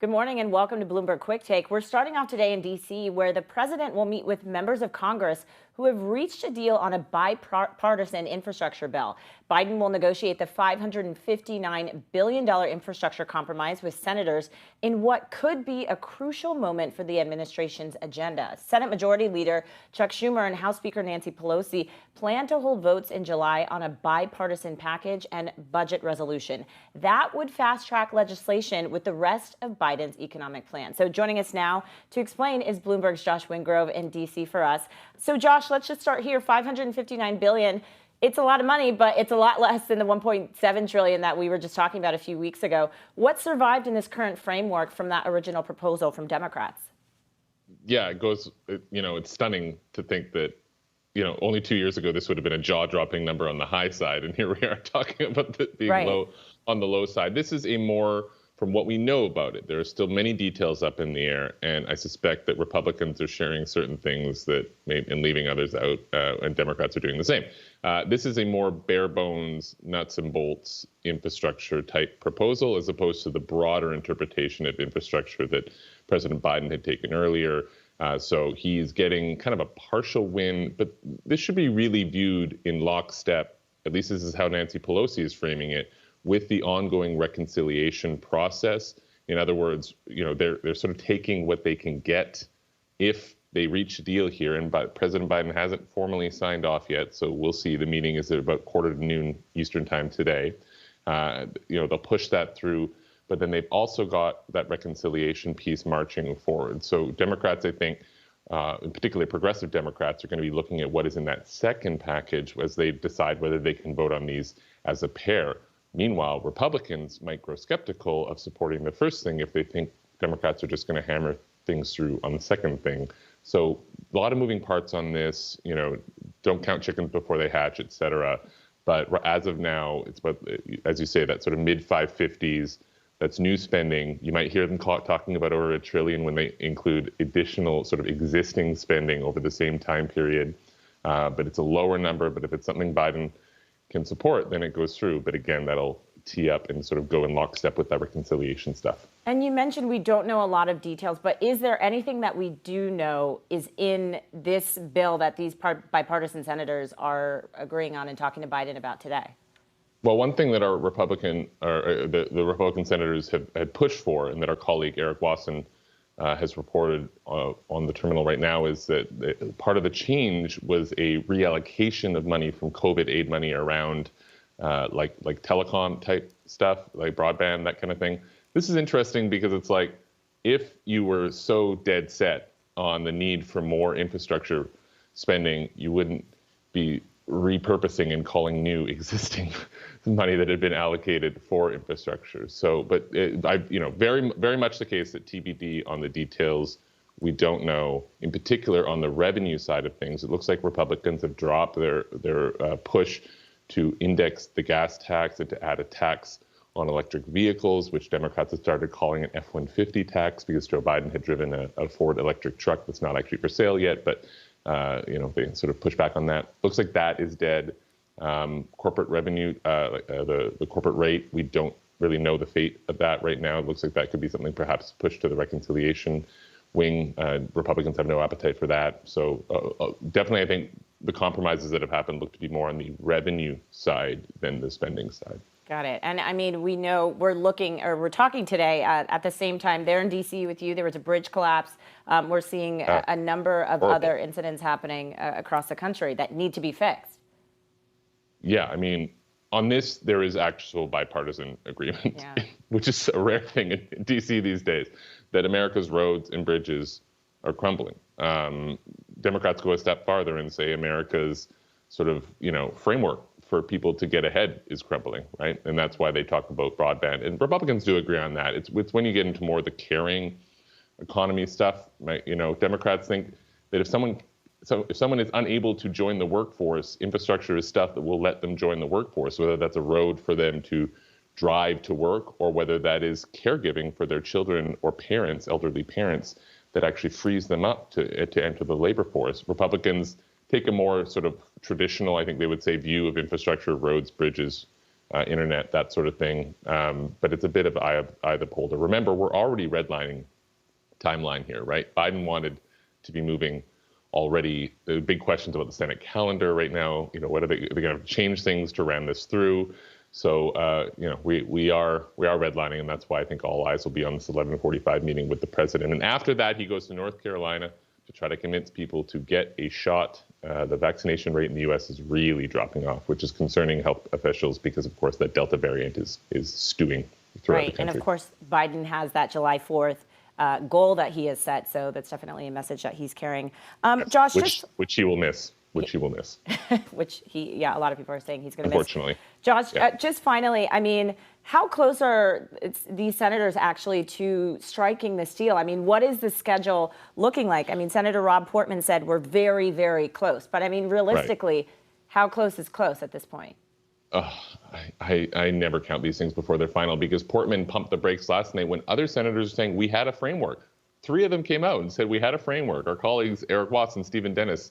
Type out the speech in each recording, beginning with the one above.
Good morning and welcome to Bloomberg Quicktake. We're starting off today in D.C., where the president will meet with members of Congress who have reached a deal on a bipartisan infrastructure bill. Biden will negotiate the $559 billion infrastructure compromise with senators in what could be a crucial moment for the administration's agenda. Senate Majority Leader Chuck Schumer and House Speaker Nancy Pelosi plan to hold votes in July on a bipartisan package and budget resolution. That would fast-track legislation with the rest of Biden's economic plan. So joining us now to explain is Bloomberg's Josh Wingrove in D.C. for us. So Josh, let's just start here. $559 billion. It's a lot of money, but it's a lot less than the $1.7 trillion that we were just talking about a few weeks ago. What survived in this current framework from that original proposal from Democrats? Yeah, it's stunning to think that, only 2 years ago, this would have been a jaw-dropping number on the high side. And here we are talking about being low on the low side. This is a more, from what we know about it, there are still many details up in the air. And I suspect that Republicans are sharing certain things and leaving others out, and Democrats are doing the same. This is a more bare bones, nuts and bolts infrastructure type proposal, as opposed to the broader interpretation of infrastructure that President Biden had taken earlier. So he's getting kind of a partial win, but this should be really viewed in lockstep. At least this is how Nancy Pelosi is framing it, with the ongoing reconciliation process. In other words, they're sort of taking what they can get if they reach a deal here. And President Biden hasn't formally signed off yet, so we'll see. The meeting is at about 12:45 Eastern time today. They'll push that through. But then they've also got that reconciliation piece marching forward. So Democrats, I think, in particular progressive Democrats, are going to be looking at what is in that second package as they decide whether they can vote on these as a pair. Meanwhile, Republicans might grow skeptical of supporting the first thing if they think Democrats are just going to hammer things through on the second thing. So a lot of moving parts on this, don't count chickens before they hatch, et cetera. But as of now, it's about, as you say, that sort of mid 550s. That's new spending. You might hear them talking about over $1 trillion when they include additional sort of existing spending over the same time period. But it's a lower number. But if it's something Biden can support, then it goes through. But again, that'll tee up and sort of go in lockstep with that reconciliation stuff. And you mentioned we don't know a lot of details, but is there anything that we do know is in this bill that these bipartisan senators are agreeing on and talking to Biden about today? Well, one thing that our the Republican senators had pushed for, and that our colleague Eric Wasson has reported on the terminal right now, is that part of the change was a reallocation of money from COVID aid money around like telecom type stuff, like broadband, that kind of thing. This is interesting because it's like, if you were so dead set on the need for more infrastructure spending, you wouldn't be repurposing and calling new existing money that had been allocated for infrastructure. So, but very, very much the case that TBD on the details. We don't know. In particular, on the revenue side of things, it looks like Republicans have dropped their push to index the gas tax and to add a tax on electric vehicles, which Democrats have started calling an F-150 tax because Joe Biden had driven a Ford electric truck that's not actually for sale yet, but they sort of push back on that. Looks like that is dead. Corporate revenue, the corporate rate, we don't really know the fate of that right now. It looks like that could be something perhaps pushed to the reconciliation wing. Republicans have no appetite for that. So definitely, I think the compromises that have happened look to be more on the revenue side than the spending side. Got it. And I mean, we know we're talking today at the same time. They're in D.C. with you. There was a bridge collapse. We're seeing a number of other incidents happening across the country that need to be fixed. Yeah, I mean, on this, there is actual bipartisan agreement, which is a rare thing in D.C. these days, that America's roads and bridges are crumbling. Democrats go a step farther and say America's sort of, framework for people to get ahead is crumbling, right? And that's why they talk about broadband. And Republicans do agree on that. It's when you get into more of the caring economy stuff, right? Democrats think that if someone is unable to join the workforce, infrastructure is stuff that will let them join the workforce, whether that's a road for them to drive to work or whether that is caregiving for their children or parents, elderly parents, that actually frees them up to enter the labor force. Republicans take a more sort of traditional, I think they would say, view of infrastructure, roads, bridges, internet, that sort of thing. But it's a bit of eye of the beholder. Remember, we're already redlining timeline here, right? Biden wanted to be moving already. The big questions about the Senate calendar right now. What are they going to change things to ram this through? So, we are redlining, and that's why I think all eyes will be on this 11:45 meeting with the president. And after that, he goes to North Carolina to try to convince people to get a shot. The vaccination rate in the U.S. is really dropping off, which is concerning health officials because, of course, that Delta variant is stewing throughout the country. And of course, Biden has that July 4th goal that he has set. So that's definitely a message that he's carrying. Josh, which he will miss. Which he will miss. A lot of people are saying he's going to miss. Unfortunately. Josh, just finally, I mean, how close are these senators actually to striking this deal? I mean, what is the schedule looking like? I mean, Senator Rob Portman said we're very, very close. But I mean, realistically, how close is close at this point? I never count these things before they're final because Portman pumped the brakes last night when other senators are saying we had a framework. 3 of them came out and said we had a framework. Our colleagues, Eric Watson, Stephen Dennis,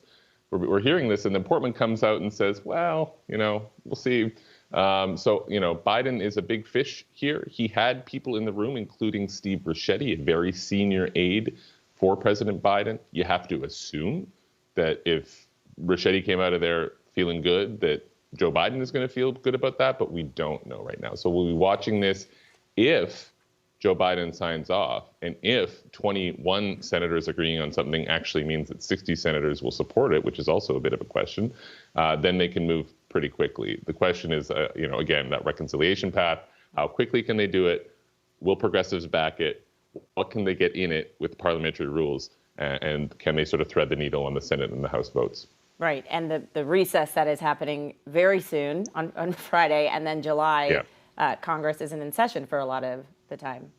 we're hearing this, and then Portman comes out and says, well, we'll see. So, Biden is a big fish here. He had people in the room, including Steve Ricchetti, a very senior aide for President Biden. You have to assume that if Ricchetti came out of there feeling good, that Joe Biden is going to feel good about that, but we don't know right now. So we'll be watching this. If Joe Biden signs off, and if 21 senators agreeing on something actually means that 60 senators will support it, which is also a bit of a question, then they can move pretty quickly. The question is, again, that reconciliation path, how quickly can they do it? Will progressives back it? What can they get in it with parliamentary rules? And can they sort of thread the needle on the Senate and the House votes? Right. And the recess that is happening very soon on Friday, and then July, Congress isn't in session for a lot of the time.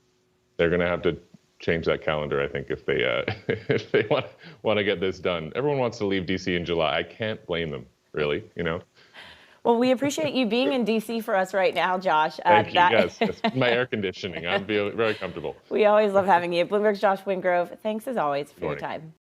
They're going to have to change that calendar, I think, if they want to get this done. Everyone wants to leave D.C. in July. I can't blame them, really, Well, we appreciate you being in D.C. for us right now, Josh. Thank you. Yes, it's my air conditioning. I'm very comfortable. We always love having you. Bloomberg's Josh Wingrove, thanks as always for your time.